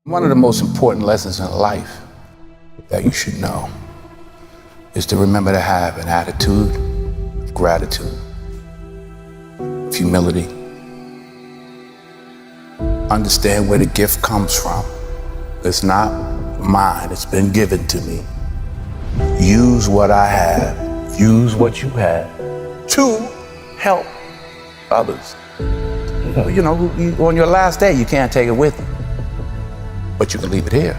One of the most important lessons in life that you should know is to remember to have an attitude of gratitude, of humility. Understand where the gift comes from. It's not mine, it's been given to me. Use what I have, use what you have to help others. You know, on your last day, you can't take it with you, but you can leave it here.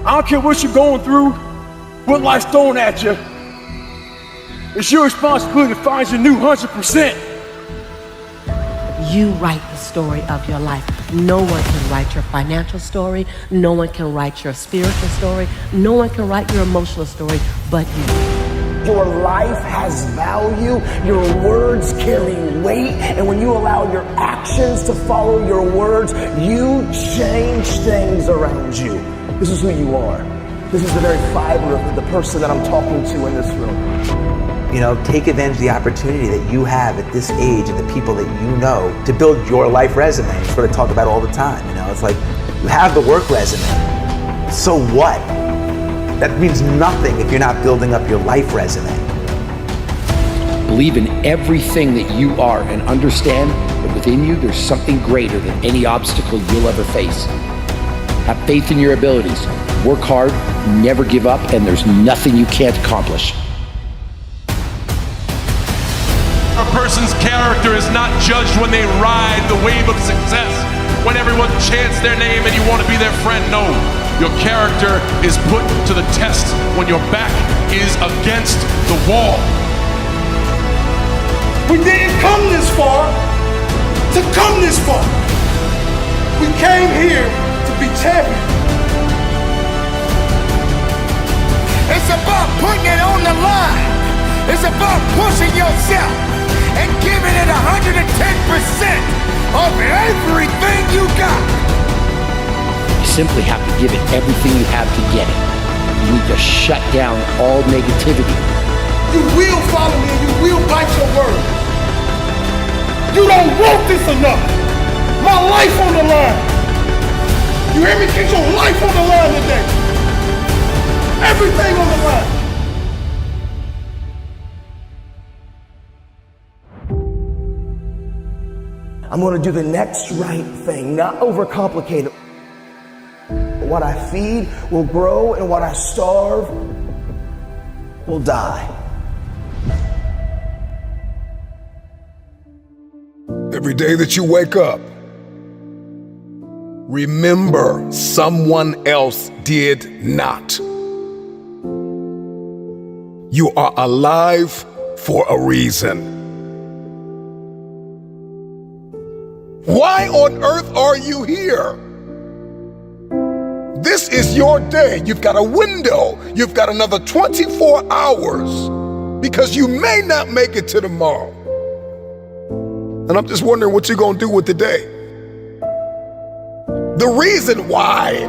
I don't care what you're going through, what life's throwing at you. It's your responsibility to find your new 100%. You write the story of your life. No one can write your financial story. No one can write your spiritual story. No one can write your emotional story but you. Your life has value. Your words carry weight. And when you allow your actions to follow your words, you change things around you. This is who you are. This is the very fiber of the person that I'm talking to in this room. You know, take advantage of the opportunity that you have at this age and the people that you know to build your life resume. It's what I talk about all the time. You know, it's like you have the work resume. So what? That means nothing if you're not building up your life resume. Believe in everything that you are and understand that within you there's something greater than any obstacle you'll ever face. Have faith in your abilities. Work hard, never give up, and there's nothing you can't accomplish. A person's character is not judged when they ride the wave of success, when everyone chants their name and you want to be their friend. No, your character is put to the test when your back is against the wall. We didn't come this far to come this far. We came here to be champions. It's about putting it on the line. It's about pushing yourself and giving it 110% of everything you got. You simply have to give it everything you have to get it. You need to shut down all negativity. You will follow me and you will bite your word. You don't want this enough. My life on the line. You hear me? Get your life on the line today. Everything on the line. I'm going to do the next right thing, not overcomplicate it. What I feed will grow and what I starve will die. Every day that you wake up, remember someone else did not. You are alive for a reason. Why on earth are you here? This is your day. You've got a window. You've got another 24 hours because you may not make it to tomorrow. And I'm just wondering what you're going to do with the day. The reason why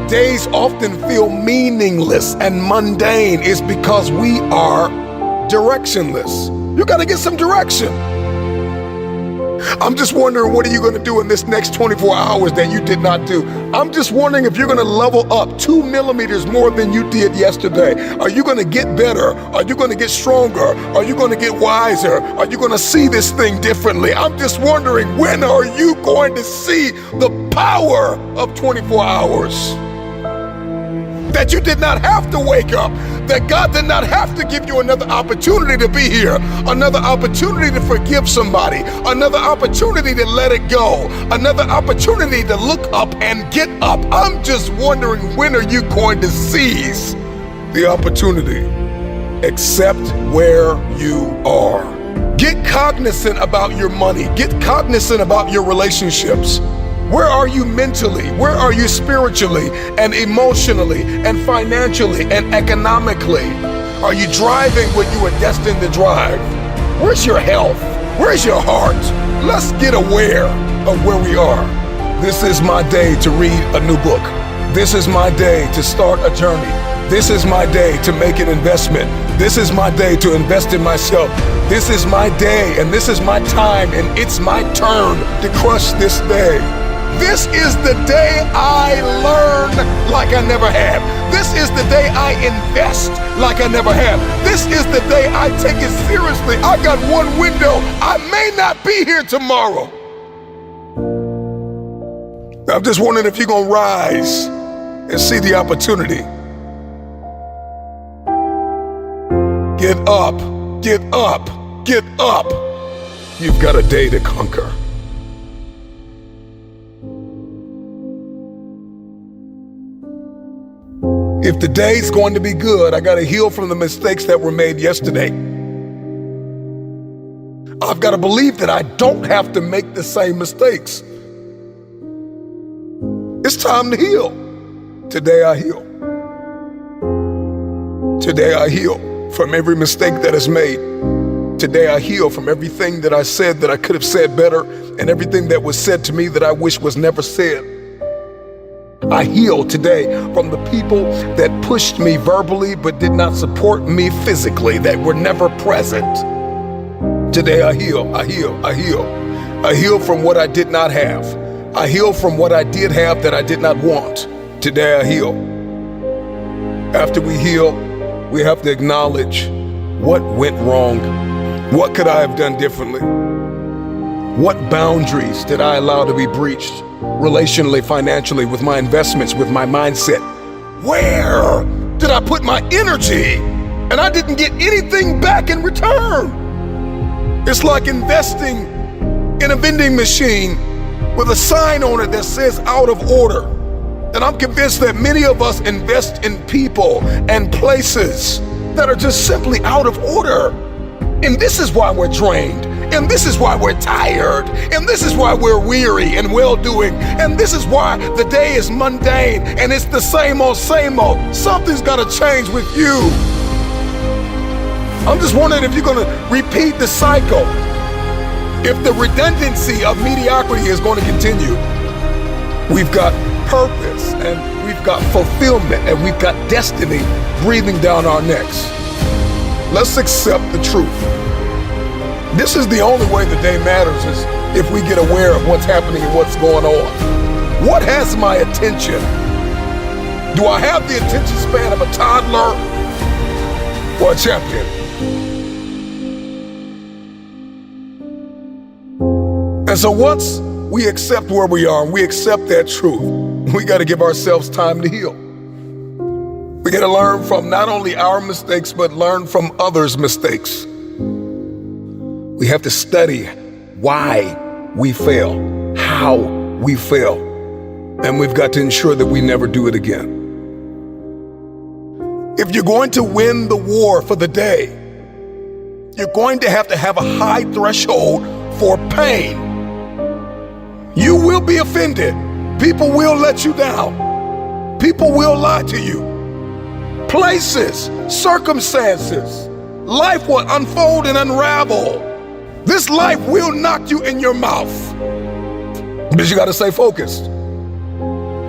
days often feel meaningless and mundane is because we are directionless. You got to get some direction. I'm just wondering, what are you going to do in this next 24 hours that you did not do? I'm just wondering if you're going to level up 2 millimeters more than you did yesterday. Are you going to get better? Are you going to get stronger? Are you going to get wiser? Are you going to see this thing differently? I'm just wondering, when are you going to see the power of 24 hours? That you did not have to wake up, that God did not have to give you another opportunity to be here, another opportunity to forgive somebody, another opportunity to let it go, another opportunity to look up and get up. I'm just wondering, when are you going to seize the opportunity? Accept where you are. Get cognizant about your money. Get cognizant about your relationships. Where are you mentally? Where are you spiritually and emotionally and financially and economically? Are you driving what you were destined to drive? Where's your health? Where's your heart? Let's get aware of where we are. This is my day to read a new book. This is my day to start a journey. This is my day to make an investment. This is my day to invest in myself. This is my day and this is my time, and it's my turn to crush this day. This is the day I learn like I never have. This is the day I invest like I never have. This is the day I take it seriously. I got one window. I may not be here tomorrow. I'm just wondering if you're going to rise and see the opportunity. Get up, get up, get up. You've got a day to conquer. If the day's going to be good, I got to heal from the mistakes that were made yesterday. I've got to believe that I don't have to make the same mistakes. It's time to heal. Today I heal. Today I heal from every mistake that is made. Today I heal from everything that I said that I could have said better, and everything that was said to me that I wish was never said. I heal today from the people that pushed me verbally but did not support me physically, that were never present. Today I heal, I heal, I heal. I heal from what I did not have. I heal from what I did have that I did not want. Today I heal. After we heal, we have to acknowledge what went wrong. What could I have done differently? What boundaries did I allow to be breached? Relationally, financially, with my investments, with my mindset. Where did I put my energy and I didn't get anything back in return? It's like investing in a vending machine with a sign on it that says out of order. And I'm convinced that many of us invest in people and places that are just simply out of order. And this is why we're drained. And this is why we're tired. And this is why we're weary and well-doing. And this is why the day is mundane and it's the same old, same old. Something's got to change with you. I'm just wondering if you're going to repeat the cycle. If the redundancy of mediocrity is going to continue. We've got purpose and we've got fulfillment and we've got destiny breathing down our necks. Let's accept the truth. This is the only way the day matters, is if we get aware of what's happening and what's going on. What has my attention? Do I have the attention span of a toddler or a champion? And so once we accept where we are and we accept that truth, we got to give ourselves time to heal. We got to learn from not only our mistakes, but learn from others' mistakes. We have to study why we fail, how we fail, and we've got to ensure that we never do it again. If you're going to win the war for the day, you're going to have a high threshold for pain. You will be offended. People will let you down. People will lie to you. Places, circumstances, life will unfold and unravel. This life will knock you in your mouth. But you gotta stay focused.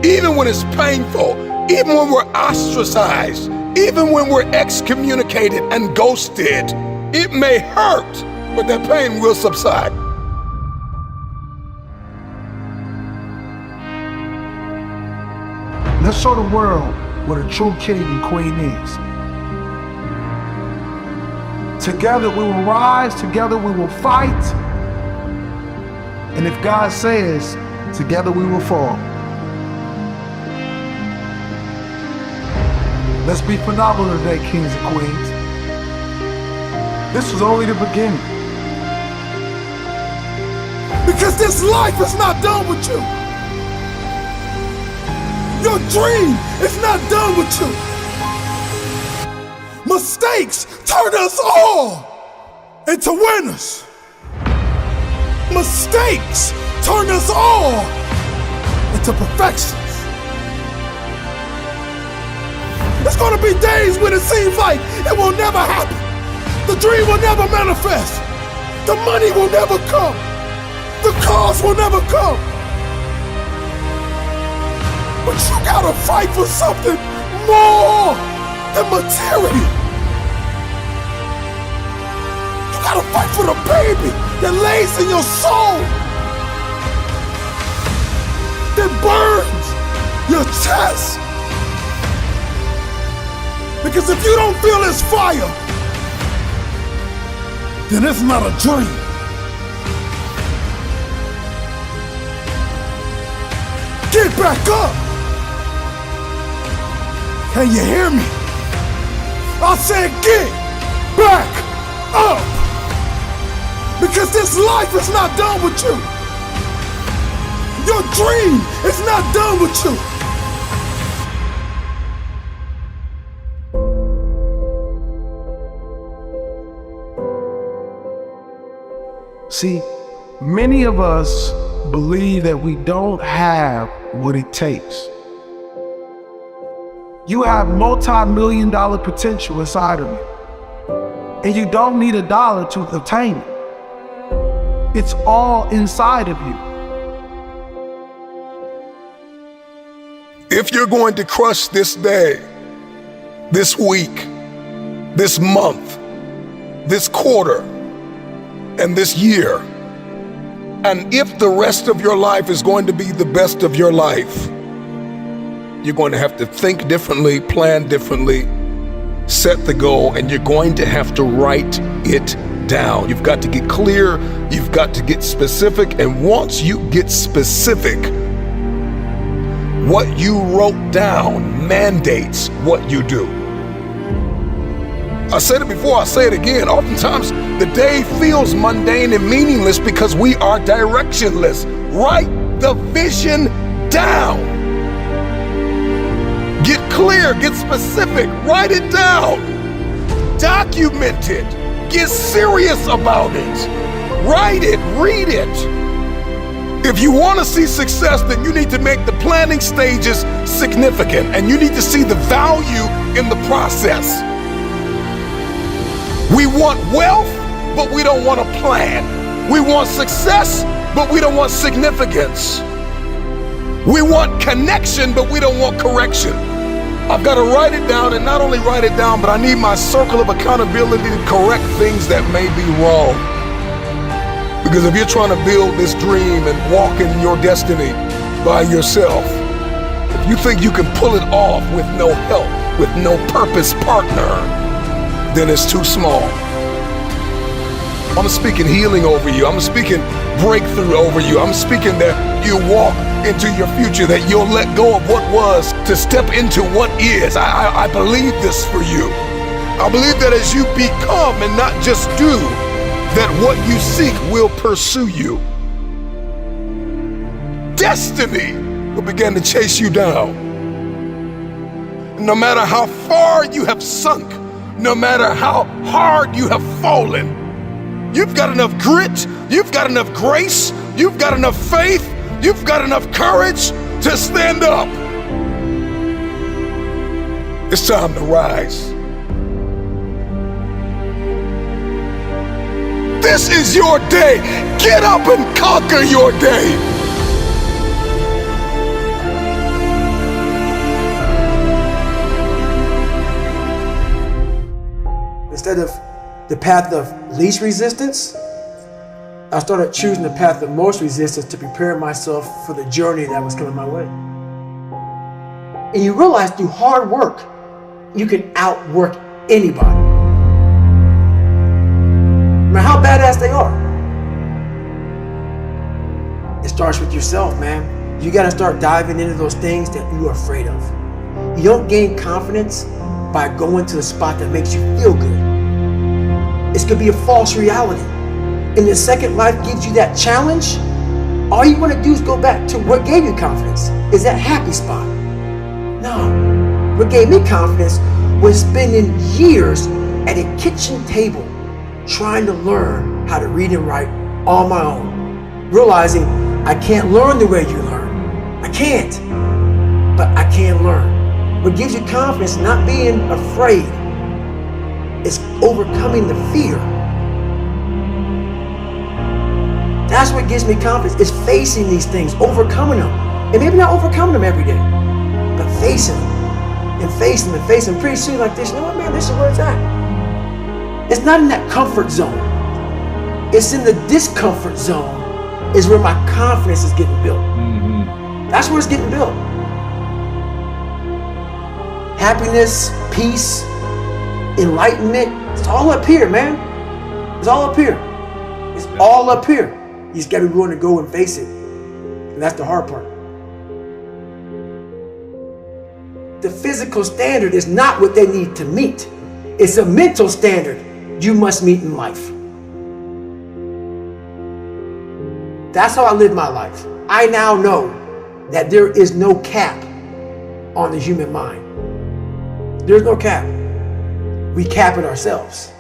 Even when it's painful, even when we're ostracized, even when we're excommunicated and ghosted, it may hurt, but that pain will subside. Let's show the world what a true king and queen is. Together we will rise, together we will fight. And if God says, together we will fall. Let's be phenomenal today, kings and queens. This was only the beginning. Because this life is not done with you. Your dream is not done with you. Mistakes turn us all into winners. Mistakes turn us all into perfections. There's gonna be days when it seems like it will never happen. The dream will never manifest. The money will never come. The cars will never come. But you gotta fight for something more than material. You gotta fight for the baby that lays in your soul. that burns your chest. Because if you don't feel this fire, then it's not a dream. Get back up. Can you hear me? I said get back up. Because this life is not done with you. Your dream is not done with you. See, many of us believe that we don't have what it takes. You have multi-million-dollar potential inside of you, and you don't need a dollar to obtain it. It's all inside of you. If you're going to crush this day, this week, this month, this quarter, and this year, and if the rest of your life is going to be the best of your life, you're going to have to think differently, plan differently, set the goal, and you're going to have to write it down. You've got to get clear, you've got to get specific, and once you get specific, what you wrote down mandates what you do. I said it before, I'll say it again. Oftentimes, the day feels mundane and meaningless because we are directionless. Write the vision down. Get clear, get specific, write it down. Document it. Get serious about it. Write it, read it. If you want to see success, then you need to make the planning stages significant, and you need to see the value in the process. We want wealth, but we don't want a plan. We want success, but we don't want significance. We want connection, but we don't want correction. I've got to write it down, and not only write it down, but I need my circle of accountability to correct things that may be wrong. Because if you're trying to build this dream and walk in your destiny by yourself, if you think you can pull it off with no help, with no purpose partner, then it's too small. I'm speaking healing over you. I'm speaking breakthrough over you. I'm speaking that you walk into your future, that you'll let go of what was to step into what is. I believe this for you. I believe that as you become and not just do, that what you seek will pursue you. Destiny will begin to chase you down. No matter how far you have sunk, no matter how hard you have fallen, you've got enough grit, you've got enough grace, you've got enough faith, you've got enough courage to stand up. It's time to rise. This is your day. Get up and conquer your day. Instead of the path of least resistance, I started choosing the path of most resistance to prepare myself for the journey that was coming my way. And you realize through hard work, you can outwork anybody. No matter how badass they are. It starts with yourself, man. You gotta start diving into those things that you are afraid of. You don't gain confidence by going to the spot that makes you feel good. It's gonna be a false reality. And the second life gives you that challenge, all you wanna do is go back to what gave you confidence, is that happy spot. No, what gave me confidence was spending years at a kitchen table trying to learn how to read and write on my own, realizing I can't learn the way you learn. I can't, but I can learn. What gives you confidence, not being afraid, is overcoming the fear. That's what gives me confidence, is facing these things, overcoming them. And maybe not overcoming them every day, but facing them, and facing them, and facing them. Pretty soon like this, you know what, man, this is where it's at. It's not in that comfort zone. It's in the discomfort zone is where my confidence is getting built. That's where it's getting built. Happiness, peace, enlightenment, it's all up here, man. It's all up here. It's all up here. You just gotta be willing to go and face it. And that's the hard part. The physical standard is not what they need to meet. It's a mental standard you must meet in life. That's how I live my life. I now know that there is no cap on the human mind. There's no cap. We cap it ourselves.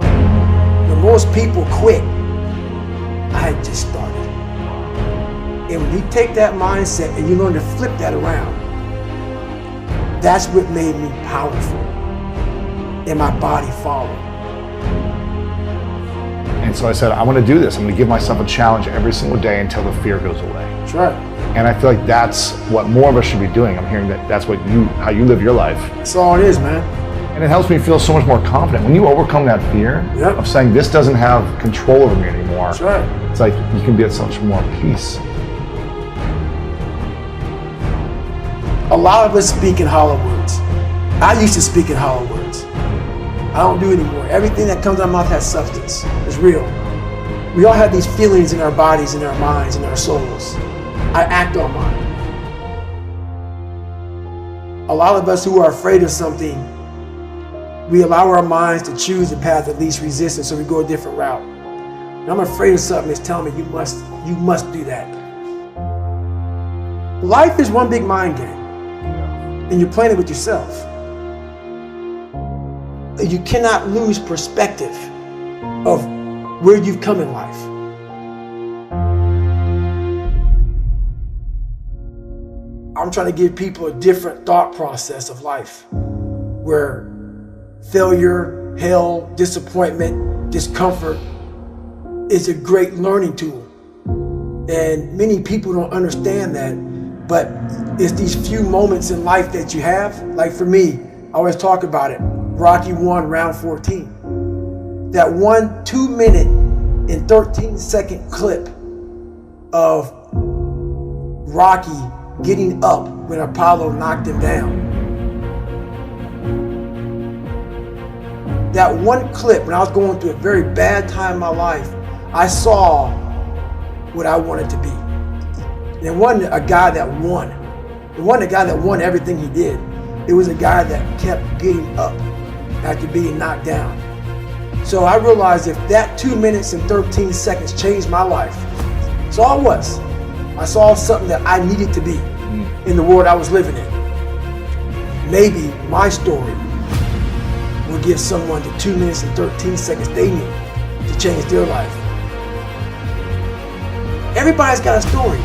When most people quit, I had just started. And when you take that mindset and you learn to flip that around, that's what made me powerful. And my body followed. And so I said, I want to do this. I'm going to give myself a challenge every single day until the fear goes away. That's right. And I feel like that's what more of us should be doing. I'm hearing that that's what how you live your life. That's all it is, man. And it helps me feel so much more confident. When you overcome that fear of saying this doesn't have control over me anymore, that's right. It's like you can be at such more peace. A lot of us speak in hollow words. I used to speak in hollow words. I don't do it anymore. Everything that comes out of my mouth has substance. It's real. We all have these feelings in our bodies, in our minds, in our souls. I act on mine. A lot of us who are afraid of something, we allow our minds to choose the path of least resistance, so we go a different route. When I'm afraid of something, it's telling me you must do that. Life is one big mind game. And you're playing it with yourself. You cannot lose perspective of where you've come in life. I'm trying to give people a different thought process of life, where failure, hell, disappointment, discomfort is a great learning tool. And many people don't understand that, but it's these few moments in life that you have. Like for me, I always talk about it. Rocky 1, round 14. That 1 2-minute and 13-second clip of Rocky getting up when Apollo knocked him down. That one clip, when I was going through a very bad time in my life, I saw what I wanted to be. And it wasn't a guy that won. It wasn't a guy that won everything he did. It was a guy that kept getting up after being knocked down. So I realized if that 2 minutes and 13 seconds changed my life, that's all it was. I saw something that I needed to be in the world I was living in. Maybe my story will give someone the 2 minutes and 13 seconds they need to change their life. Everybody's got a story.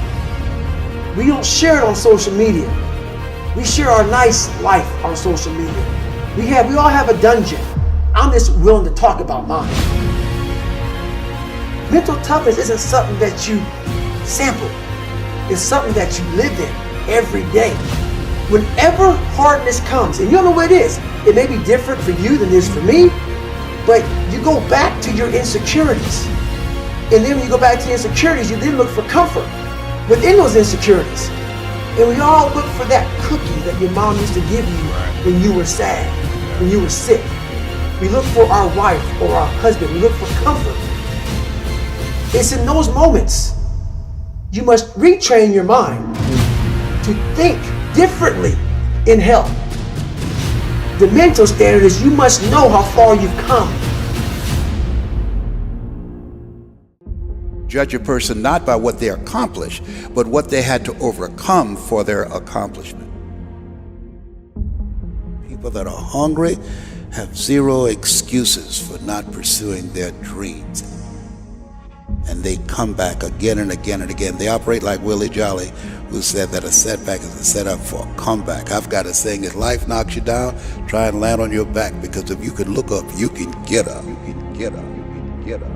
We don't share it on social media. We share our nice life on social media. We all have a dungeon. I'm just willing to talk about mine. Mental toughness isn't something that you sample. It's something that you live in every day. Whenever hardness comes, and you don't know what it is, it may be different for you than it is for me, but you go back to your insecurities. And then when you go back to your insecurities, you then look for comfort within those insecurities. And we all look for that cookie that your mom used to give you when you were sad, when you were sick. We look for our wife or our husband. We look for comfort. It's in those moments you must retrain your mind to think differently in health. The mental standard is you must know how far you've come. Judge a person not by what they accomplish, but what they had to overcome for their accomplishment. People that are hungry have zero excuses for not pursuing their dreams. And they come back again and again and again. They operate like Willie Jolly, who said that a setback is a setup for a comeback. I've got a saying, if life knocks you down, try and land on your back, because if you can look up, you can get up. You can get up. You can get up.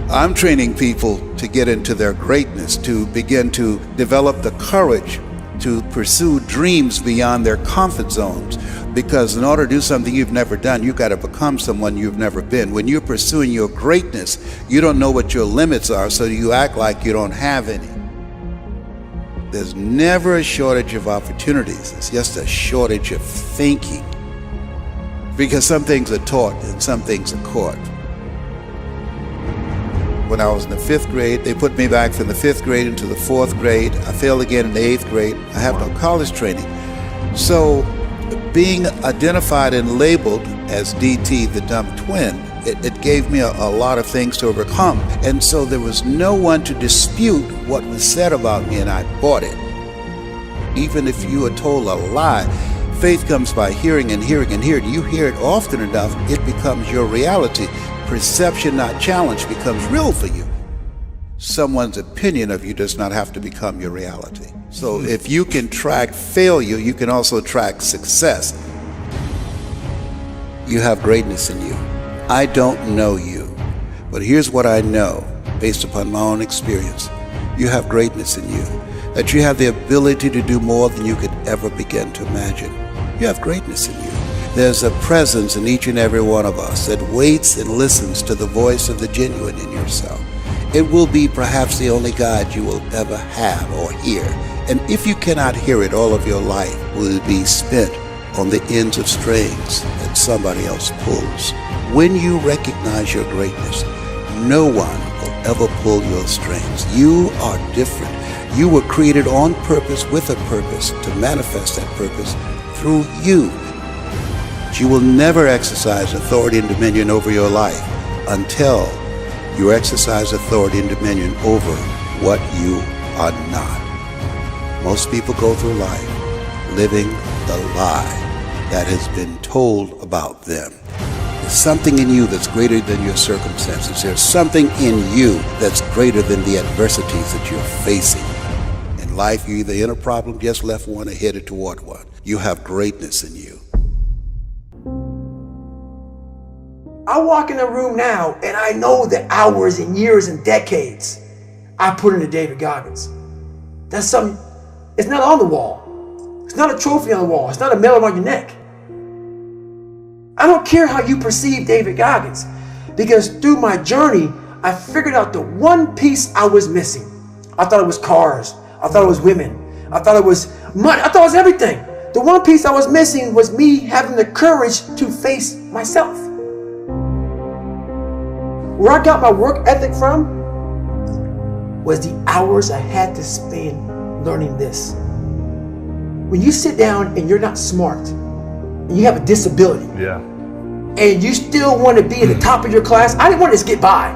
I'm training people to get into their greatness, to begin to develop the courage to pursue dreams beyond their comfort zones. Because in order to do something you've never done, you've got to become someone you've never been. When you're pursuing your greatness, you don't know what your limits are, so you act like you don't have any. There's never a shortage of opportunities. It's just a shortage of thinking. Because some things are taught and some things are caught. When I was in the 5th grade, they put me back from the 5th grade into the 4th grade. I failed again in the 8th grade. I have no college training. So being identified and labeled as DT, the dumb twin, it gave me a lot of things to overcome. And so there was no one to dispute what was said about me, and I bought it. Even if you are told a lie, faith comes by hearing and hearing and hearing. You hear it often enough, it becomes your reality. Perception, not challenge, becomes real for you. Someone's opinion of you does not have to become your reality. So if you can track failure, you can also track success. You have greatness in you. I don't know you, but here's what I know based upon my own experience. You have greatness in you, that you have the ability to do more than you could ever begin to imagine. You have greatness in you. There's a presence in each and every one of us that waits and listens to the voice of the genuine in yourself. It will be perhaps the only God you will ever have or hear. And if you cannot hear it, all of your life will be spent on the ends of strings that somebody else pulls. When you recognize your greatness, no one will ever pull your strings. You are different. You were created on purpose with a purpose to manifest that purpose through you. You will never exercise authority and dominion over your life until you exercise authority and dominion over what you are not. Most people go through life living the lie that has been told about them. There's something in you that's greater than your circumstances. There's something in you that's greater than the adversities that you're facing. In life, you're either in a problem, just left one, or headed toward one. You have greatness in you. I walk in the room now and I know the hours and years and decades I put into David Goggins. That's something, it's not on the wall. It's not a trophy on the wall. It's not a medal on your neck. I don't care how you perceive David Goggins, because through my journey, I figured out the one piece I was missing. I thought it was cars. I thought it was women. I thought it was money. I thought it was everything. The one piece I was missing was me having the courage to face myself. Where I got my work ethic from was the hours I had to spend learning this. When you sit down and you're not smart, and you have a disability, and you still want to be at the top of your class, I didn't want to just get by.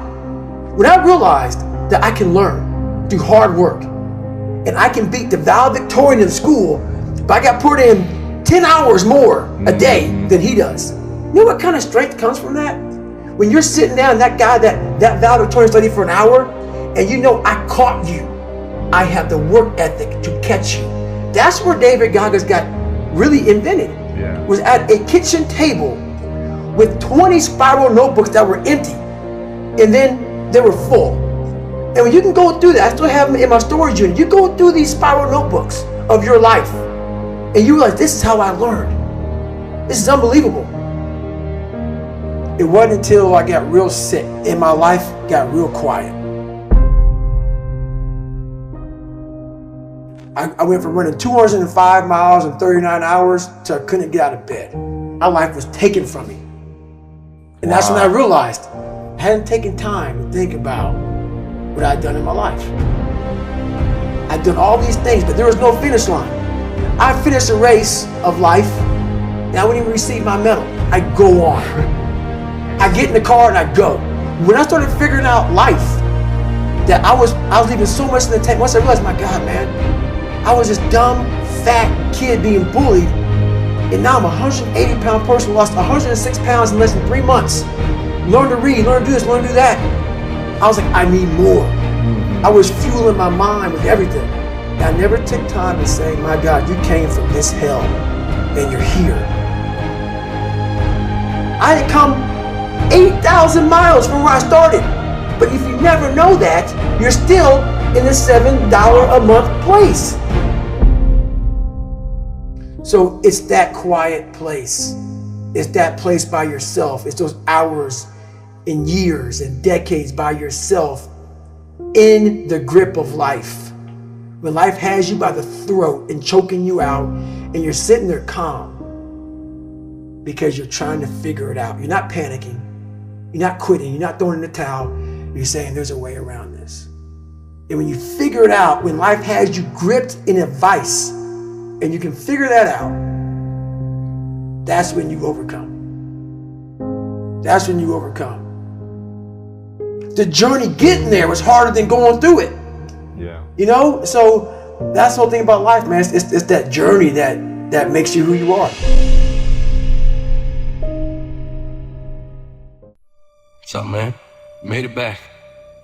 When I realized that I can learn through hard work, and I can beat the valedictorian in school, but I got put in 10 hours more a day than he does. You know what kind of strength comes from that? When you're sitting down, that guy that valedictorian studied for an hour, and you know I caught you. I have the work ethic to catch you. That's where David Goggins got really invented. Was at a kitchen table with 20 spiral notebooks that were empty, and then they were full. And when you can go through that, I still have them in my storage unit. You go through these spiral notebooks of your life, and you realize this is how I learned. This is unbelievable. It wasn't until I got real sick and my life got real quiet. I went from running 205 miles in 39 hours to I couldn't get out of bed. My life was taken from me. And that's when I realized I hadn't taken time to think about what I'd done in my life. I'd done all these things, but there was no finish line. I finished a race of life, and I wouldn't even receive my medal. I go on. I get in the car and I go. When I started figuring out life, that I was leaving so much in the tank. Once I realized, my God, man, I was this dumb, fat kid being bullied, and now I'm a 180-pound person who lost 106 pounds in less than 3 months. Learn to read, learn to do this, learn to do that. I was like, I need more. I was fueling my mind with everything. And I never took time to say, my God, you came from this hell, and you're here. I had come 8,000 miles from where I started. But if you never know that, you're still in the $7 a month place. So it's that quiet place. It's that place by yourself. It's those hours and years and decades by yourself in the grip of life. When life has you by the throat and choking you out, and you're sitting there calm because you're trying to figure it out. You're not panicking. You're not quitting. You're not throwing in the towel. You're saying there's a way around this. And when you figure it out, when life has you gripped in a vice, and you can figure that out, that's when you overcome. That's when you overcome. The journey getting there was harder than going through it. Yeah. You know? So that's the whole thing about life, man. It's that journey that makes you who you are. What's up, man? Made it back.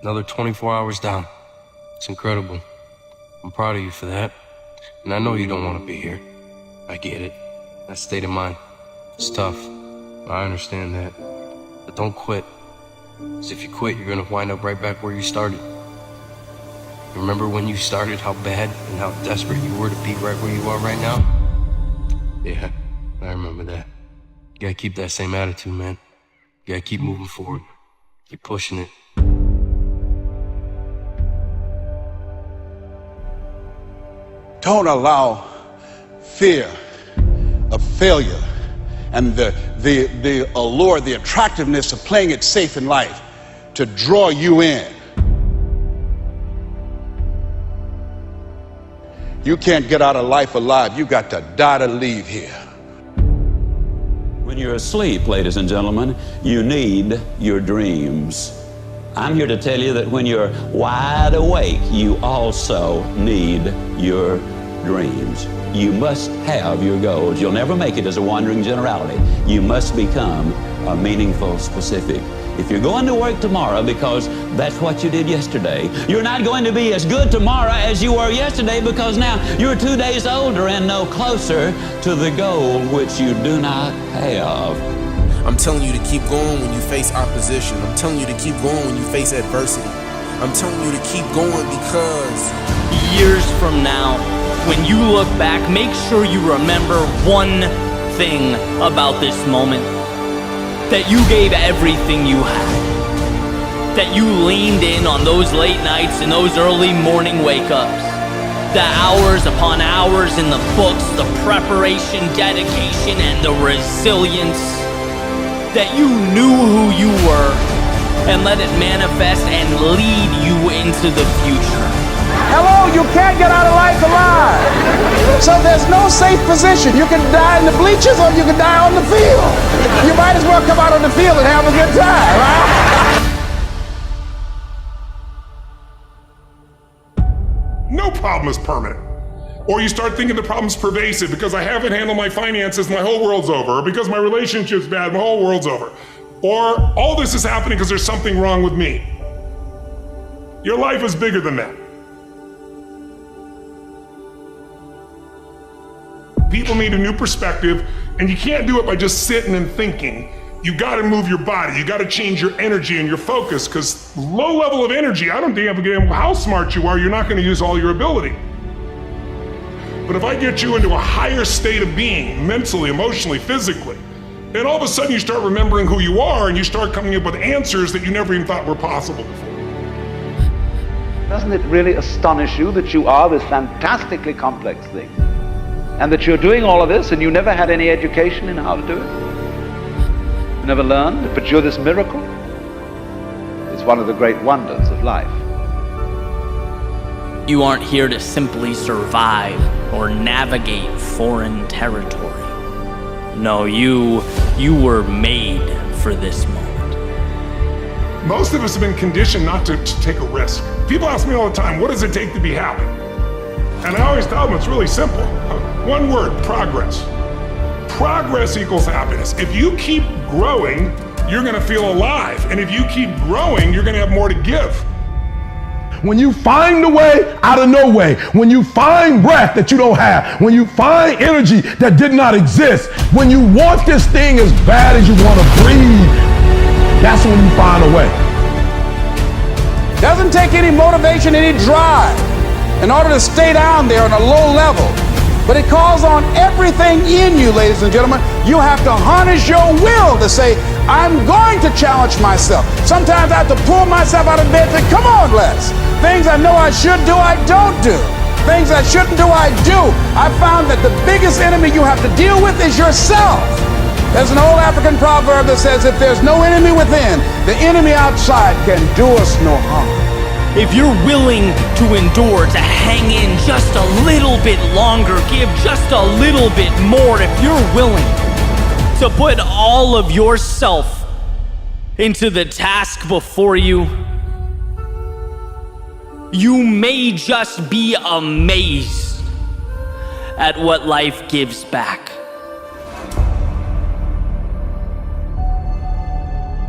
Another 24 hours down. It's incredible. I'm proud of you for that. And I know you don't want to be here. I get it. That state of mind. It's tough. I understand that. But don't quit. Because if you quit, you're going to wind up right back where you started. Remember when you started, how bad and how desperate you were to be right where you are right now? Yeah, I remember that. You gotta keep that same attitude, man. You gotta keep moving forward. Keep pushing it. Don't allow fear of failure and the allure, the attractiveness of playing it safe in life to draw you in. You can't get out of life alive. You got to die to leave here. When you're asleep, ladies and gentlemen, you need your dreams. I'm here to tell you that when you're wide awake, you also need your dreams. You must have your goals. You'll never make it as a wandering generality. You must become a meaningful specific. If you're going to work tomorrow because that's what you did yesterday, you're not going to be as good tomorrow as you were yesterday, because now you're 2 days older and no closer to the goal which you do not have. I'm telling you to keep going when you face opposition. I'm telling you to keep going when you face adversity. I'm telling you to keep going because years from now, when you look back, make sure you remember one thing about this moment. That you gave everything you had. That you leaned in on those late nights and those early morning wake-ups. The hours upon hours in the books, the preparation, dedication, and the resilience. That you knew who you were and let it manifest and lead you into the future. Hello, you can't get out of life alive. So there's no safe position. You can die in the bleachers or you can die on the field. You might as well come out on the field and have a good time, right? No problem is permanent. Or you start thinking the problem's pervasive because I haven't handled my finances, my whole world's over. Or because my relationship's bad, my whole world's over. Or all this is happening because there's something wrong with me. Your life is bigger than that. People need a new perspective, and you can't do it by just sitting and thinking. You gotta move your body, you gotta change your energy and your focus, because low level of energy, I don't give a damn how smart you are, you're not gonna use all your ability. But if I get you into a higher state of being, mentally, emotionally, physically, then all of a sudden you start remembering who you are and you start coming up with answers that you never even thought were possible before. Doesn't it really astonish you that you are this fantastically complex thing? And that you're doing all of this and you never had any education in how to do it? You never learned, but you're this miracle? It's one of the great wonders of life. You aren't here to simply survive or navigate foreign territory. No, you were made for this moment. Most of us have been conditioned not to take a risk. People ask me all the time, what does it take to be happy? And I always tell them it's really simple. One word, progress. Progress equals happiness. If you keep growing, you're gonna feel alive. And if you keep growing, you're gonna have more to give. When you find a way out of no way, when you find breath that you don't have, when you find energy that did not exist, when you want this thing as bad as you want to breathe, that's when you find a way. Doesn't take any motivation, any drive in order to stay down there on a low level But it calls on everything in you, ladies and gentlemen. You have to harness your will to say, I'm going to challenge myself. Sometimes I have to pull myself out of bed and say, come on, Les. Things I know I should do, I don't do. Things I shouldn't do, I do. I found that the biggest enemy you have to deal with is yourself. There's an old African proverb that says, if there's no enemy within, the enemy outside can do us no harm. If you're willing to endure, to hang in just a little bit longer, give just a little bit more, if you're willing to put all of yourself into the task before you, you may just be amazed at what life gives back.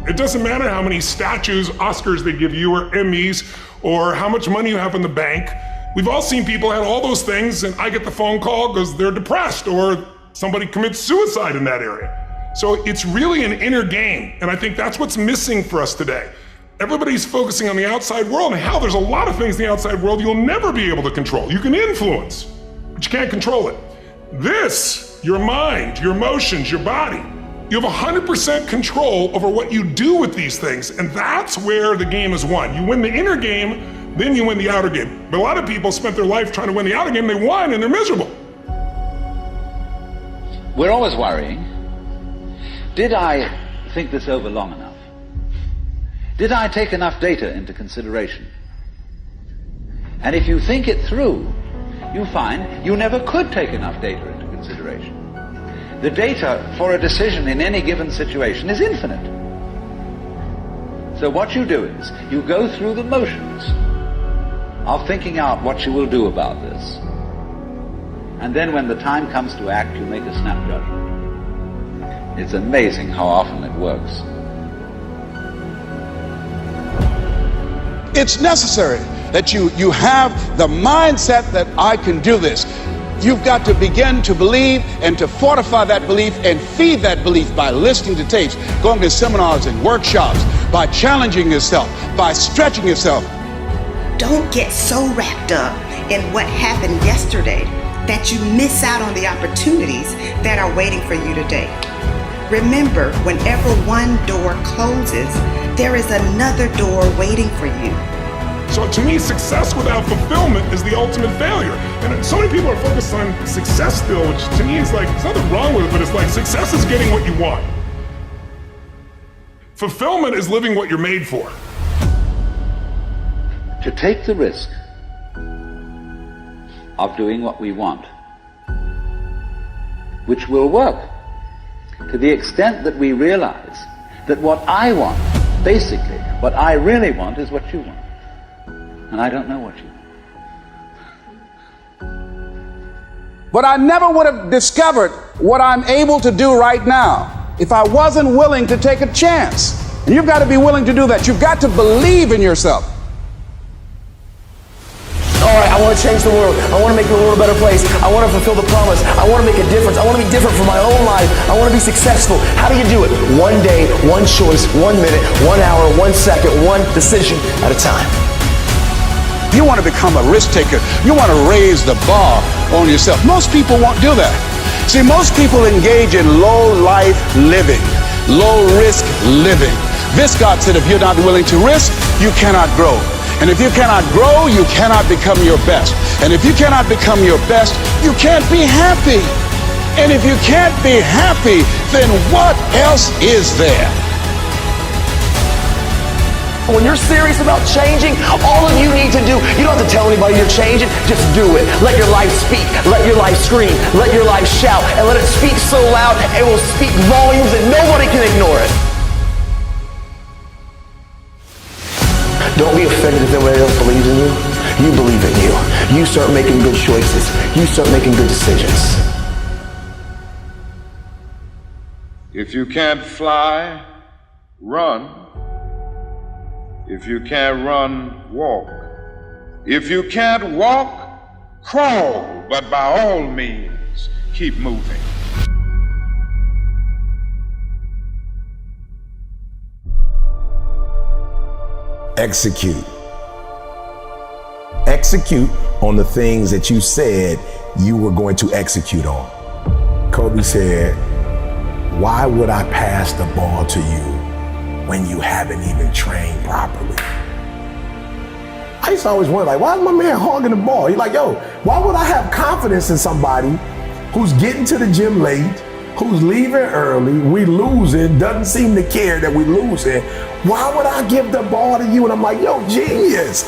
It doesn't matter how many statues, Oscars they give you, or Emmys, or how much money you have in the bank. We've all seen people have all those things, and I get the phone call because they're depressed, or somebody commits suicide in that area. So it's really an inner game, and I think that's what's missing for us today. Everybody's focusing on the outside world, and how there's a lot of things in the outside world you'll never be able to control. You can influence, but you can't control it. This, your mind, your emotions, your body, you have 100% control over what you do with these things, and that's where the game is won. You win the inner game, then you win the outer game. But a lot of people spent their life trying to win the outer game, they won, and they're miserable. We're always worrying. Did I think this over long enough? Did I take enough data into consideration? And if you think it through, you find you never could take enough data into consideration. The data for a decision in any given situation is infinite. So what you do is, you go through the motions of thinking out what you will do about this. And then when the time comes to act, you make a snap judgment. It's amazing how often it works. It's necessary that you have the mindset that I can do this. You've got to begin to believe and to fortify that belief and feed that belief by listening to tapes, going to seminars and workshops, by challenging yourself, by stretching yourself. Don't get so wrapped up in what happened yesterday that you miss out on the opportunities that are waiting for you today. Remember, whenever one door closes, there is another door waiting for you. So to me, success without fulfillment is the ultimate failure. And so many people are focused on success still, which to me is like, there's nothing wrong with it, but it's like success is getting what you want. Fulfillment is living what you're made for. To take the risk of doing what we want, which will work to the extent that we realize that what I want, basically, what I really want is what you want. And I don't know what you want. But I never would have discovered what I'm able to do right now if I wasn't willing to take a chance. And you've got to be willing to do that. You've got to believe in yourself. All right, I want to change the world. I want to make the world a better place. I want to fulfill the promise. I want to make a difference. I want to be different for my own life. I want to be successful. How do you do it? One day, one choice, 1 minute, 1 hour, 1 second, one decision at a time. You want to become a risk taker. You want to raise the bar on yourself. Most people won't do that. See, most people engage in low life living, low risk living. Viscott said if you're not willing to risk, you cannot grow. And if you cannot grow, you cannot become your best. And if you cannot become your best, you can't be happy. And if you can't be happy, then what else is there? When you're serious about changing, all of you need to do, you don't have to tell anybody you're changing, just do it. Let your life speak, let your life scream, let your life shout, and let it speak so loud it will speak volumes that nobody can ignore it. Don't be offended if nobody else believes in you. You believe in you. You start making good choices. You start making good decisions. If you can't fly, run. If you can't run, walk. If you can't walk, crawl. But by all means, keep moving. Execute. Execute on the things that you said you were going to execute on. Kobe said, why would I pass the ball to you when you haven't even trained properly? I used to always wonder, like, why is my man hogging the ball? He's like, yo, why would I have confidence in somebody who's getting to the gym late, who's leaving early, we losing, doesn't seem to care that we losing? Why would I give the ball to you? And I'm like, yo, genius.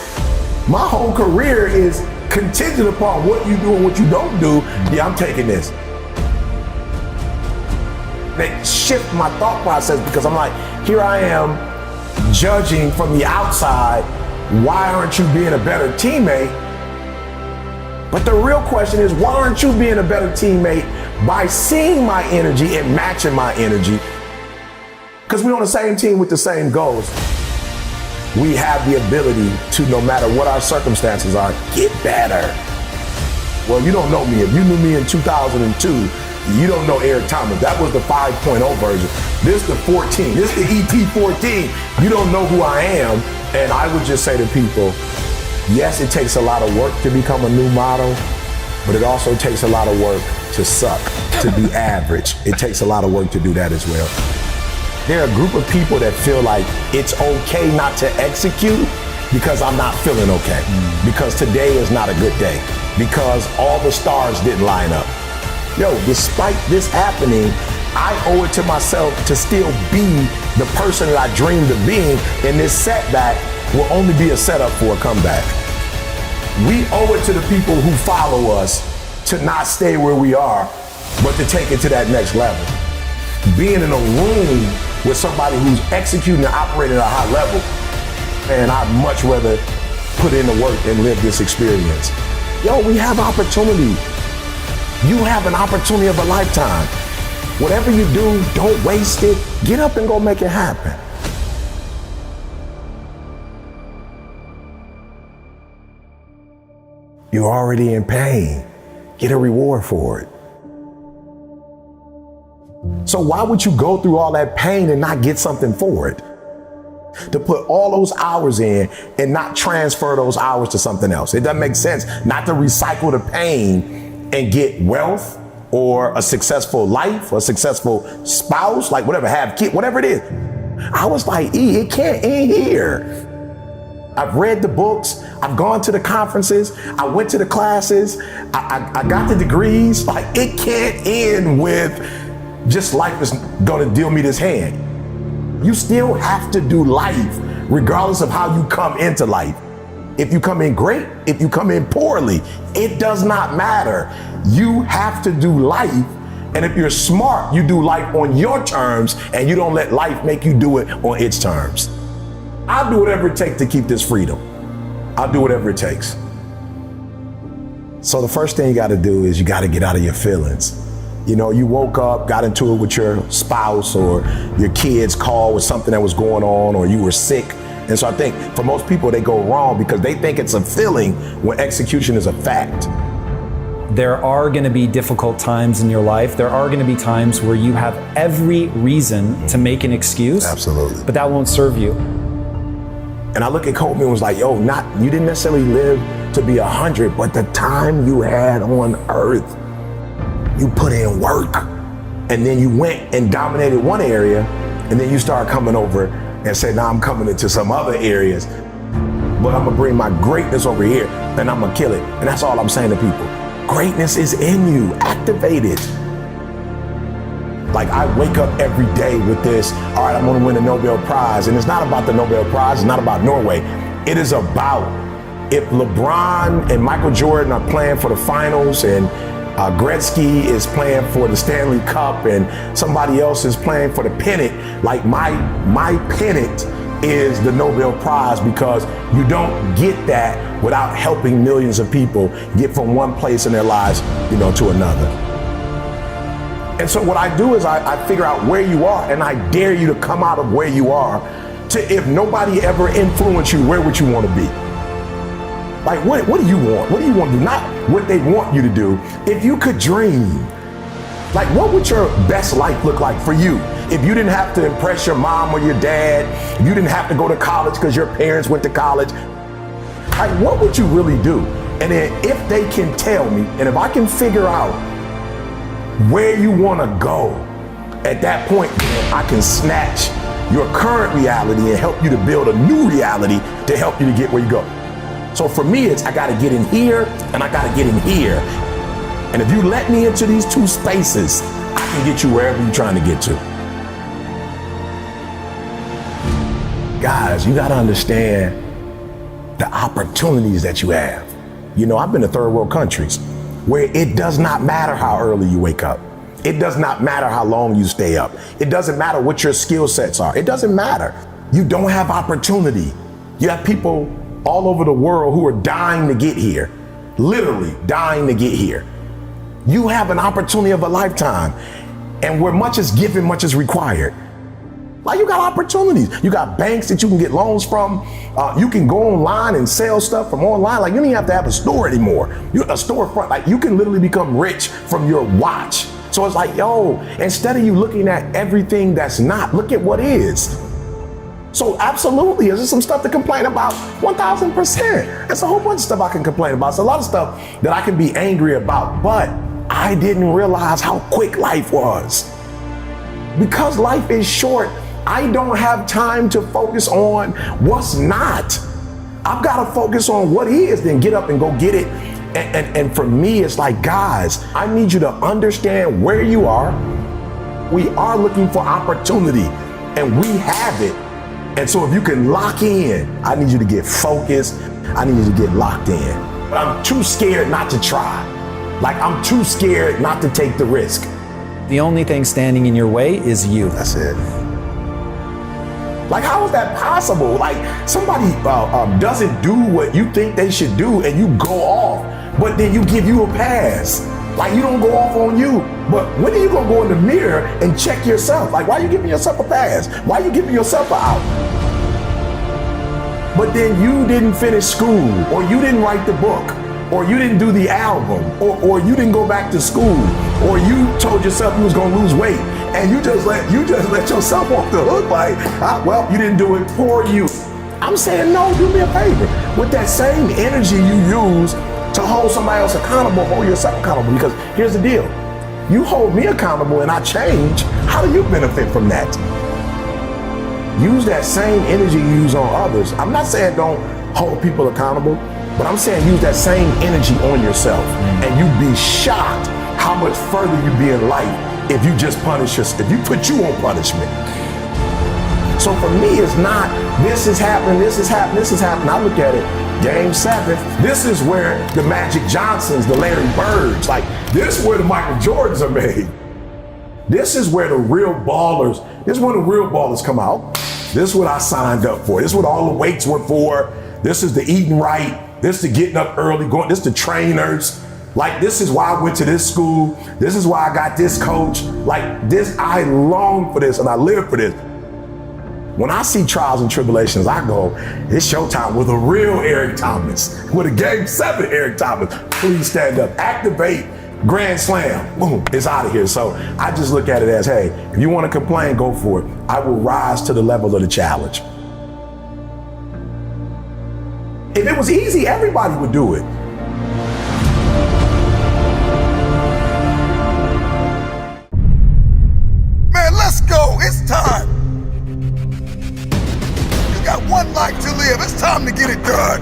My whole career is contingent upon what you do and what you don't do. Yeah, I'm taking this. They shift my thought process because I'm like, here I am judging from the outside, why aren't you being a better teammate? But the real question is, why aren't you being a better teammate by seeing my energy and matching my energy? Because we're on the same team with the same goals. We have the ability to, no matter what our circumstances are, get better. Well, you don't know me. If you knew me in 2002, you don't know Eric Thomas. That was the 5.0 version. This the 14. This the ET14. You don't know who I am. And I would just say to people, yes, it takes a lot of work to become a new model, but it also takes a lot of work to suck, to be average. It takes a lot of work to do that as well. There are a group of people that feel like it's okay not to execute because I'm not feeling okay, because today is not a good day, because all the stars didn't line up. Yo, despite this happening, I owe it to myself to still be the person that I dreamed of being, and this setback will only be a setup for a comeback. We owe it to the people who follow us to not stay where we are, but to take it to that next level. Being in a room with somebody who's executing and operating at a high level, man, I'd much rather put in the work and live this experience. Yo, we have opportunity. You have an opportunity of a lifetime. Whatever you do, don't waste it. Get up and go make it happen. You're already in pain. Get a reward for it. So why would you go through all that pain and not get something for it? To put all those hours in and not transfer those hours to something else. It doesn't make sense not to recycle the pain and get wealth or a successful life, or a successful spouse, like whatever, have kids, whatever it is. I was like, it can't end here. I've read the books, I've gone to the conferences, I went to the classes, I got the degrees. Like, it can't end with just life is gonna deal me this hand. You still have to do life, regardless of how you come into life. If you come in great, if you come in poorly, it does not matter. You have to do life. And if you're smart, you do life on your terms and you don't let life make you do it on its terms. I'll do whatever it takes to keep this freedom. I'll do whatever it takes. So the first thing you got to do is you got to get out of your feelings. You know, you woke up, got into it with your spouse or your kids called with something that was going on, or you were sick. And so I think for most people, they go wrong because they think it's a feeling when execution is a fact. There are going to be difficult times in your life. There are going to be times where you have every reason to make an excuse. Absolutely. But that won't serve you. And I look at Kobe and was like, yo, you didn't necessarily live to be 100, but the time you had on earth, you put in work. And then you went and dominated one area, and then you started coming over and said, now I'm coming into some other areas, but I'm gonna bring my greatness over here and I'm gonna kill it. And that's all I'm saying to people. Greatness is in you, activate it. Like, I wake up every day with this, all right, I'm gonna win a Nobel Prize. And it's not about the Nobel Prize, it's not about Norway. It is about if LeBron and Michael Jordan are playing for the finals and Gretzky is playing for the Stanley Cup and somebody else is playing for the pennant, like my pennant is the Nobel Prize, because you don't get that without helping millions of people get from one place in their lives, to another. And so what I do is I figure out where you are, and I dare you to come out of where you are to, if nobody ever influenced you, where would you want to be? Like, what do you want? What do you want to do? Not what they want you to do. If you could dream, like, what would your best life look like for you? If you didn't have to impress your mom or your dad, you didn't have to go to college because your parents went to college, like, what would you really do? And then if they can tell me, and if I can figure out where you want to go, at that point, I can snatch your current reality and help you to build a new reality to help you to get where you go. So for me, it's I got to get in here and I got to get in here. And if you let me into these two spaces, I can get you wherever you're trying to get to. Guys, you got to understand the opportunities that you have. You know, I've been to third world countries where it does not matter how early you wake up. It does not matter how long you stay up. It doesn't matter what your skill sets are. It doesn't matter. You don't have opportunity. You have people all over the world who are dying to get here, literally dying to get here. You have an opportunity of a lifetime, and where much is given, much is required. Like, you got opportunities. You got banks that you can get loans from. You can go online and sell stuff from online. Like, you don't even have to have a store anymore. You a storefront. Like, you can literally become rich from your watch. So it's like, yo, instead of you looking at everything that's not, look at what is. So absolutely, is there some stuff to complain about? 1,000%. There's a whole bunch of stuff I can complain about. It's a lot of stuff that I can be angry about, but I didn't realize how quick life was. Because life is short, I don't have time to focus on what's not. I've got to focus on what is, then get up and go get it. And for me, it's like, guys, I need you to understand where you are. We are looking for opportunity, and we have it. And so if you can lock in, I need you to get focused. I need you to get locked in. But I'm too scared not to try. Like, I'm too scared not to take the risk. The only thing standing in your way is you. That's it. Like, how is that possible? Like, somebody doesn't do what you think they should do and you go off, but then you give you a pass. Like, you don't go off on you. But when are you gonna go in the mirror and check yourself? Like, why are you giving yourself a pass? Why are you giving yourself an out? But then you didn't finish school, or you didn't write the book, or you didn't do the album, or you didn't go back to school, or you told yourself you was gonna lose weight, and you just let yourself off the hook. Like, well, you didn't do it for you. I'm saying, no, do me a favor. With that same energy you use to hold somebody else accountable, hold yourself accountable. Because here's the deal. You hold me accountable and I change, how do you benefit from that? Use that same energy you use on others. I'm not saying don't hold people accountable, but I'm saying use that same energy on yourself. And you'd be shocked how much further you'd be in life if you just punish yourself, if you put you on punishment. So for me, it's not, this is happening, this is happening, this is happening. I look at it, Game 7, this is where the Magic Johnsons, the Larry Birds, like, this is where the Michael Jordans are made. This is where the real ballers, this is when the real ballers come out. This is what I signed up for. This is what all the weights were for. This is the eating right. This is the getting up early, this is the trainers. Like, this is why I went to this school. This is why I got this coach. Like, this, I long for this and I live for this. When I see trials and tribulations, I go, it's showtime with a real Eric Thomas, with a Game 7 Eric Thomas. Please stand up, activate, grand slam, boom, it's out of here. So I just look at it as, hey, if you want to complain, go for it. I will rise to the level of the challenge. If it was easy, everybody would do it. Man, let's go. It's time. You got one life to live. It's time to get it done.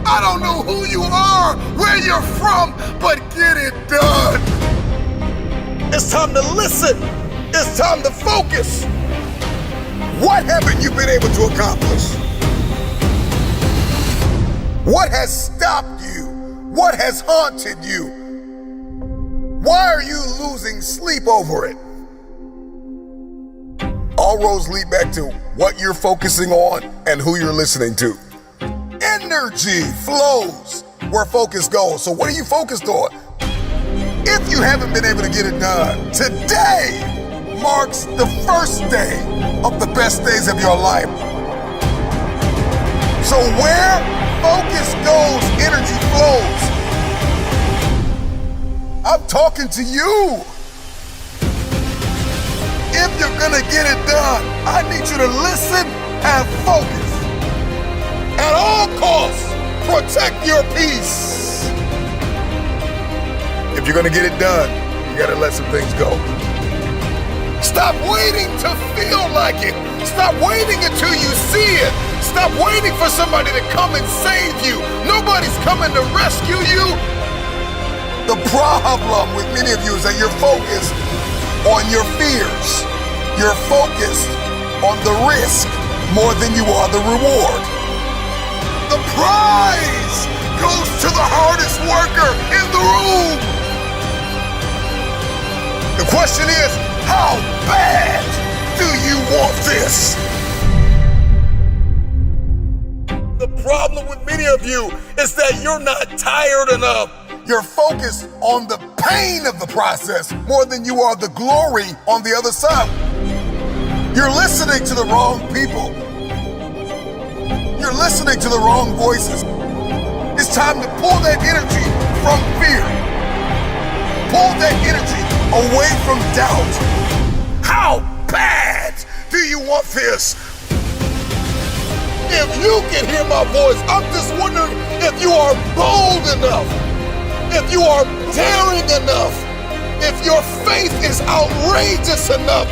I don't know who you are, where you're from, but get it done. It's time to listen. It's time to focus. What haven't you been able to accomplish? What has stopped you? What has haunted you? Why are you losing sleep over it? All roads lead back to what you're focusing on and who you're listening to. Energy flows where focus goes. So what are you focused on? If you haven't been able to get it done, today marks the first day of the best days of your life. So where focus goes, energy flows. I'm talking to you. If you're gonna get it done, I need you to listen and focus. At all costs, Protect your peace. If you're gonna get it done, you gotta let some things go. Stop waiting to feel like it. Stop waiting until you see it. Stop waiting for somebody to come and save you. Nobody's coming to rescue you. The problem with many of you is that you're focused on your fears. You're focused on the risk more than you are the reward. The prize goes to the hardest worker in the room. The question is, how bad do you want this? The problem with many of you is that you're not tired enough. You're focused on the pain of the process more than you are the glory on the other side. You're listening to the wrong people. You're listening to the wrong voices. It's time to pull that energy from fear. Pull that energy away from doubt. How bad do you want this? If you can hear my voice, I'm just wondering if you are bold enough, if you are daring enough, if your faith is outrageous enough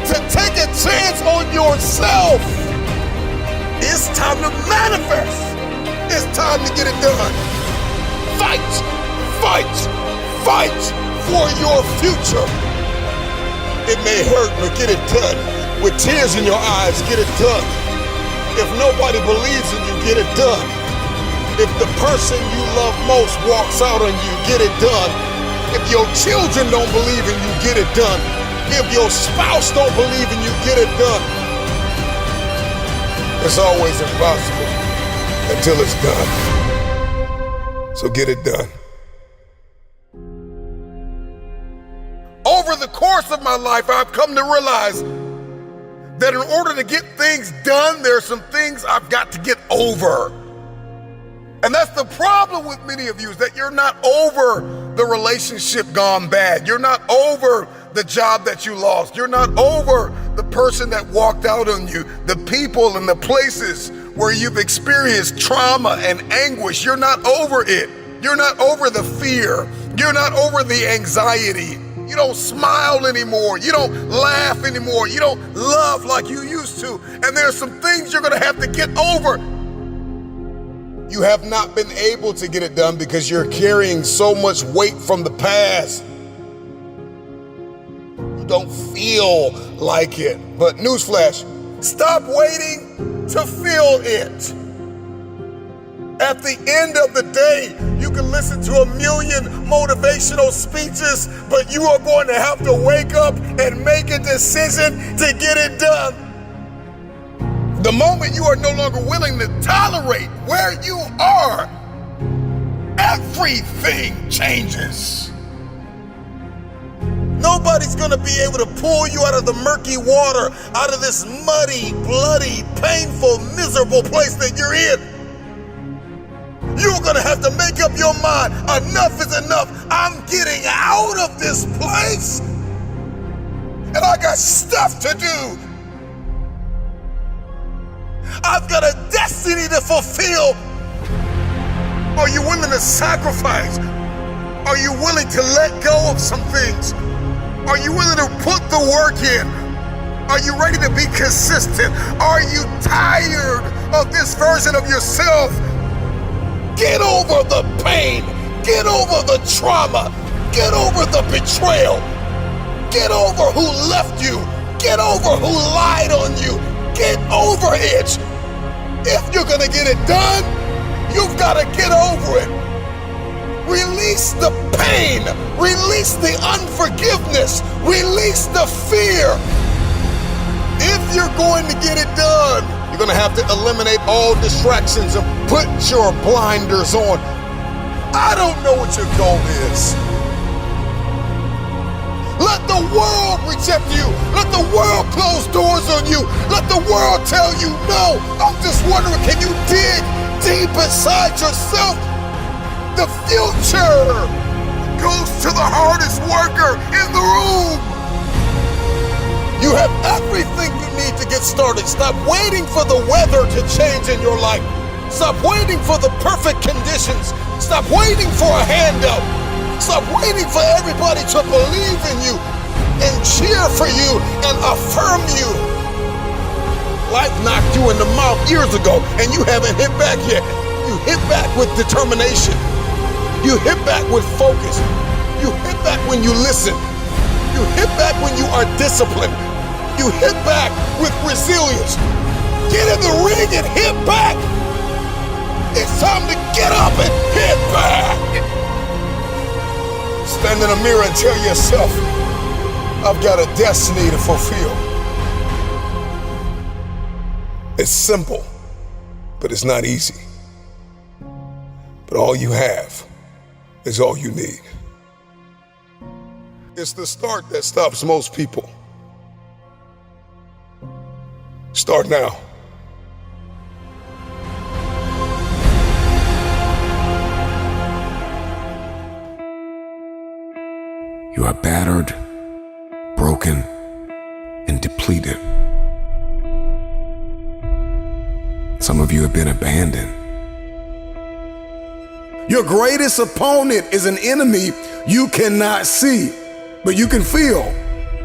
to take a chance on yourself. It's time to manifest. It's time to get it done. Fight, fight, fight for your future. It may hurt, but get it done. With tears in your eyes, get it done. If nobody believes in you, get it done. If the person you love most walks out on you, get it done. If your children don't believe in you, get it done. If your spouse don't believe in you, get it done. It's always impossible until it's done. So get it done. Over the course of my life, I've come to realize that in order to get things done, there are some things I've got to get over. And that's the problem with many of you, is that you're not over the relationship gone bad. You're not over the job that you lost. You're not over the person that walked out on you, the people and the places where you've experienced trauma and anguish. You're not over it. You're not over the fear. You're not over the anxiety. You don't smile anymore. You don't laugh anymore. You don't love like you used to. And there are some things you're going to have to get over. You have not been able to get it done because you're carrying so much weight from the past. You don't feel like it. But newsflash, stop waiting to feel it. At the end of the day, you can listen to 1,000,000 motivational speeches, but you are going to have to wake up and make a decision to get it done. The moment you are no longer willing to tolerate where you are, everything changes. Nobody's gonna be able to pull you out of the murky water, out of this muddy, bloody, painful, miserable place that you're in. You're gonna have to make up your mind. Enough is enough. I'm getting out of this place. And I got stuff to do. I've got a destiny to fulfill. Are you willing to sacrifice? Are you willing to let go of some things? Are you willing to put the work in? Are you ready to be consistent? Are you tired of this version of yourself? Get over the pain. Get over the trauma. Get over the betrayal. Get over who left you. Get over who lied on you. Get over it. If you're gonna get it done, you've gotta get over it. Release the pain. Release the unforgiveness. Release the fear. If you're going to get it done, you're gonna have to eliminate all distractions and put your blinders on. I don't know what your goal is. Let the world reject you. Let the world close doors on you. Let the world tell you no. I'm just wondering, can you dig deep inside yourself? The future goes to the hardest worker in the room. You have everything you need to get started. Stop waiting for the weather to change in your life. Stop waiting for the perfect conditions. Stop waiting for a handout. Stop waiting for everybody to believe in you and cheer for you and affirm you. Life knocked you in the mouth years ago and you haven't hit back yet. You hit back with determination. You hit back with focus. You hit back when you listen. You hit back when you are disciplined. You hit back with resilience. Get in the ring and hit back. It's time to get up and hit back. Stand in the mirror and tell yourself, I've got a destiny to fulfill. It's simple, but it's not easy. But all you have is all you need. It's the start that stops most people. Start now. You are battered, broken, and depleted. Some of you have been abandoned. Your greatest opponent is an enemy you cannot see, but you can feel.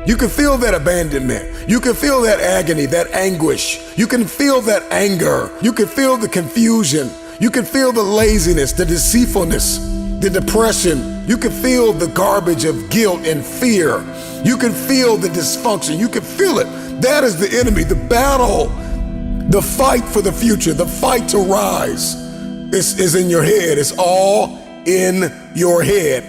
You can feel that abandonment. You can feel that agony, that anguish. You can feel that anger. You can feel the confusion. You can feel the laziness, the deceitfulness, the depression. You can feel the garbage of guilt and fear. You can feel the dysfunction. You can feel it. That is the enemy, the battle, the fight for the future, the fight to rise. This is in your head. It's all in your head.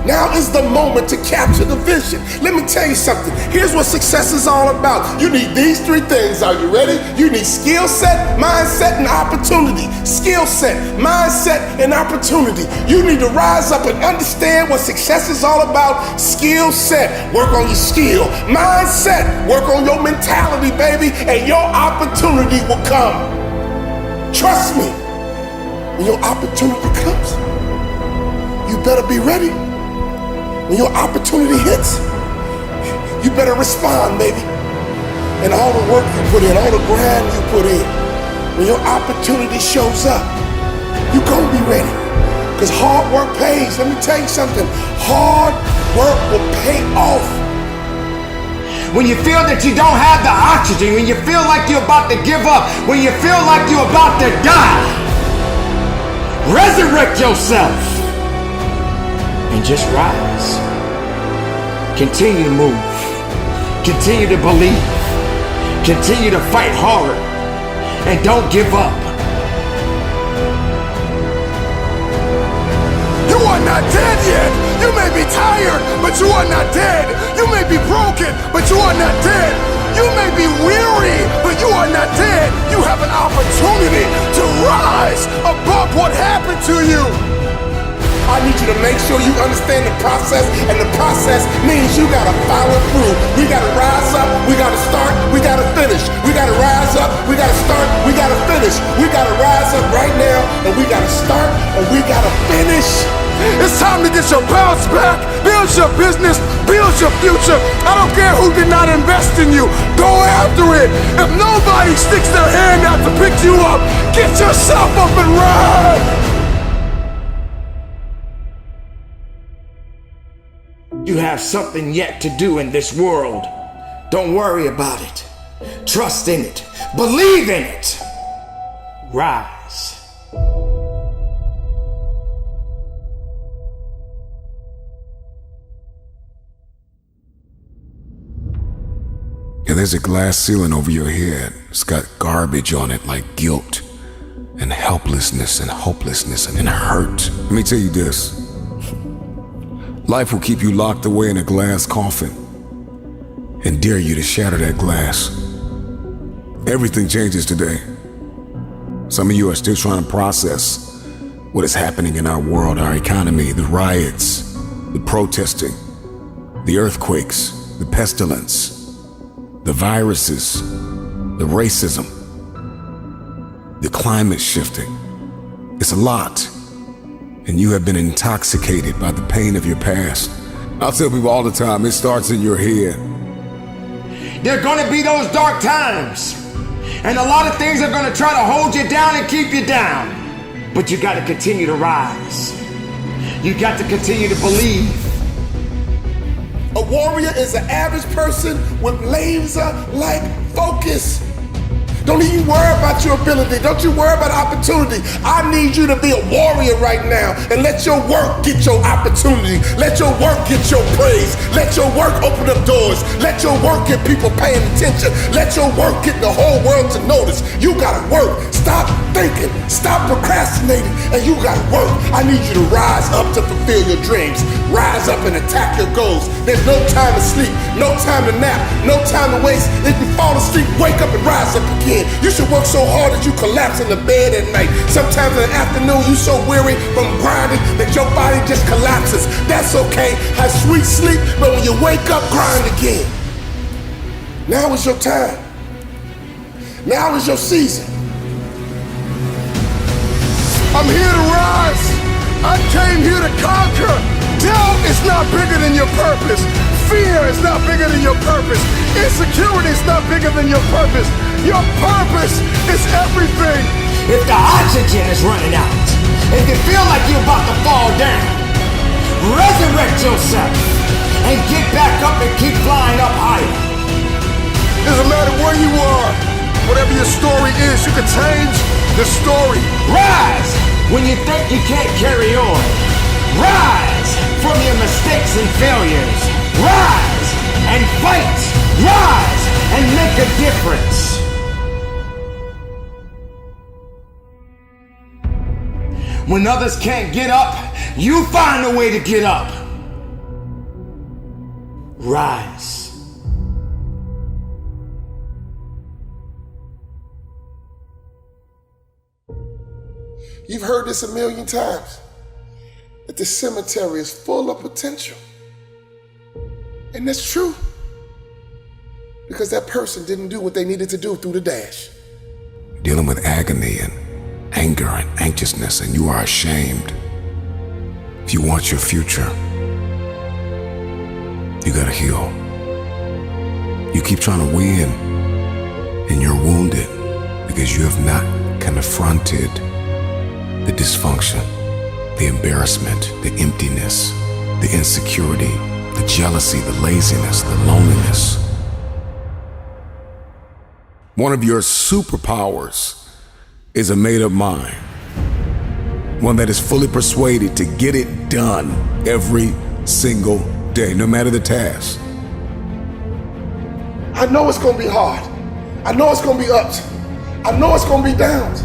Now is the moment to capture the vision. Let me tell you something. Here's what success is all about. You need these three things. Are you ready? You need skill set, mindset, and opportunity. Skill set, mindset, and opportunity. You need to rise up and understand what success is all about. Skill set, work on your skill. Mindset, work on your mentality, baby, and your opportunity will come. Trust me, when your opportunity comes, you better be ready. When your opportunity hits, you better respond, baby. And all the work you put in, all the grind you put in, when your opportunity shows up, you gonna be ready. Because hard work pays. Let me tell you something. Hard work will pay off. When you feel that you don't have the oxygen, when you feel like you're about to give up, when you feel like you're about to die, resurrect yourself and just rise. Continue to move. Continue to believe. Continue to fight hard and don't give up. You are not dead yet. You may be tired, but you are not dead. You may be broken, but you are not dead. You may be weary, but you are not dead. You have an opportunity to rise above what happened to you. I need you to make sure you understand the process, and the process means you gotta follow through. We gotta rise up, we gotta start, we gotta finish. We gotta rise up, we gotta start, we gotta finish. We gotta rise up right now, and we gotta start, and we gotta finish. It's time to get your bounce back. Build your business, build your future. I don't care who did not invest in you. Go after it. If nobody sticks their hand out to pick you up, get yourself up and ride. You have something yet to do in this world. Don't worry about it. Trust in it. Believe in it. Rise. Yeah, there's a glass ceiling over your head. It's got garbage on it like guilt and helplessness and hopelessness and hurt. Let me tell you this. Life will keep you locked away in a glass coffin and dare you to shatter that glass. Everything changes today. Some of you are still trying to process what is happening in our world, our economy, the riots, the protesting, the earthquakes, the pestilence, the viruses, the racism, the climate shifting. It's a lot. And you have been intoxicated by the pain of your past. I'll tell people all the time, it starts in your head. There are going to be those dark times. And a lot of things are going to try to hold you down and keep you down. But you got to continue to rise. You got to continue to believe. A warrior is an average person with laser-like focus. Don't even worry about your ability. Don't you worry about opportunity. I need you to be a warrior right now and let your work get your opportunity. Let your work get your praise. Let your work open up doors. Let your work get people paying attention. Let your work get the whole world to notice. You gotta work. Stop thinking. Stop procrastinating. And you gotta work. I need you to rise up to fulfill your dreams. Rise up and attack your goals. There's no time to sleep. No time to nap. No time to waste. If you fall asleep, wake up and rise up again. You should work so hard that you collapse in the bed at night. Sometimes in the afternoon, you're so weary from grinding that your body just collapses. That's okay. Have sweet sleep, but when you wake up, grind again. Now is your time. Now is your season. I'm here to rise. I came here to conquer. Doubt is not bigger than your purpose. Fear is not bigger than your purpose. Insecurity is not bigger than your purpose. Your purpose is everything. If the oxygen is running out, if you feel like you're about to fall down, resurrect yourself and get back up and keep flying up higher. Doesn't matter where you are, whatever your story is, you can change the story. Rise when you think you can't carry on. Rise from your mistakes and failures. Rise and fight. Rise and make a difference. When others can't get up, you find a way to get up. Rise. You've heard this a million times, that the cemetery is full of potential. And that's true. Because that person didn't do what they needed to do through the dash. Dealing with agony and anger and anxiousness, and you are ashamed. If you want your future, you gotta heal. You keep trying to win, and you're wounded because you have not confronted the dysfunction, the embarrassment, the emptiness, the insecurity, the jealousy, the laziness, the loneliness. One of your superpowers is a made-up mind. One that is fully persuaded to get it done every single day, no matter the task. I know it's gonna be hard. I know it's gonna be ups. I know it's gonna be downs.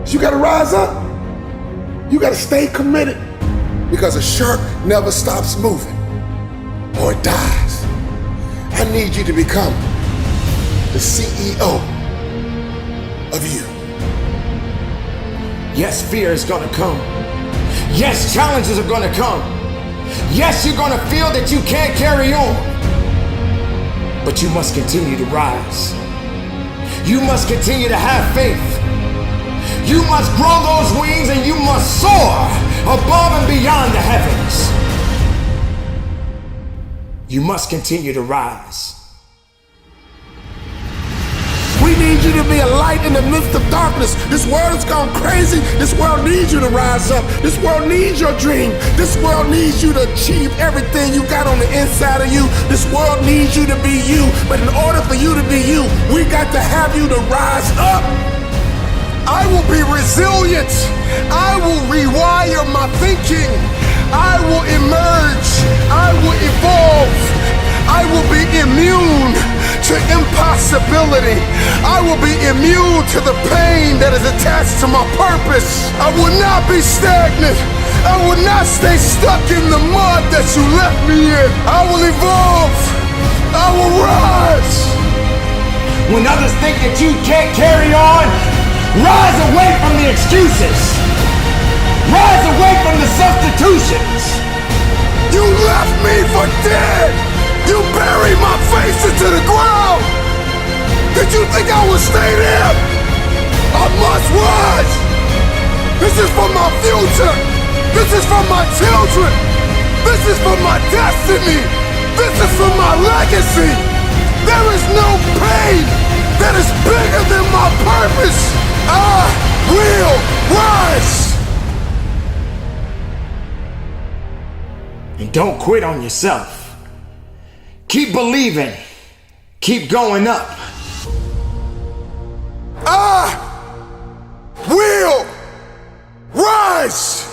So you gotta rise up. You gotta stay committed. Because a shark never stops moving, or it dies. I need you to become the CEO of you. Yes, fear is gonna come. Yes, challenges are gonna come. Yes, you're gonna feel that you can't carry on. But you must continue to rise. You must continue to have faith. You must grow those wings and you must soar above and beyond the heavens. You must continue to rise. We need you to be a light in the midst of darkness. This world has gone crazy. This world needs you to rise up. This world needs your dream. This world needs you to achieve everything you got on the inside of you. This world needs you to be you. But in order for you to be you, we got to have you to rise up. I will be resilient. I will rewire my thinking. I will emerge. I will evolve. I will be immune to impossibility. I will be immune to the pain that is attached to my purpose. I will not be stagnant. I will not stay stuck in the mud that you left me in. I will evolve. I will rise. When others think that you can't carry on, rise away from the excuses. Rise away from the substitutions. You left me for dead. You buried my face into the ground. Did you think I would stay there? I must rise. This is for my future. This is for my children. This is for my destiny. This is for my legacy. There is no pain that is bigger than my purpose, I will rise. And don't quit on yourself. Keep believing. Keep going up. I will rise.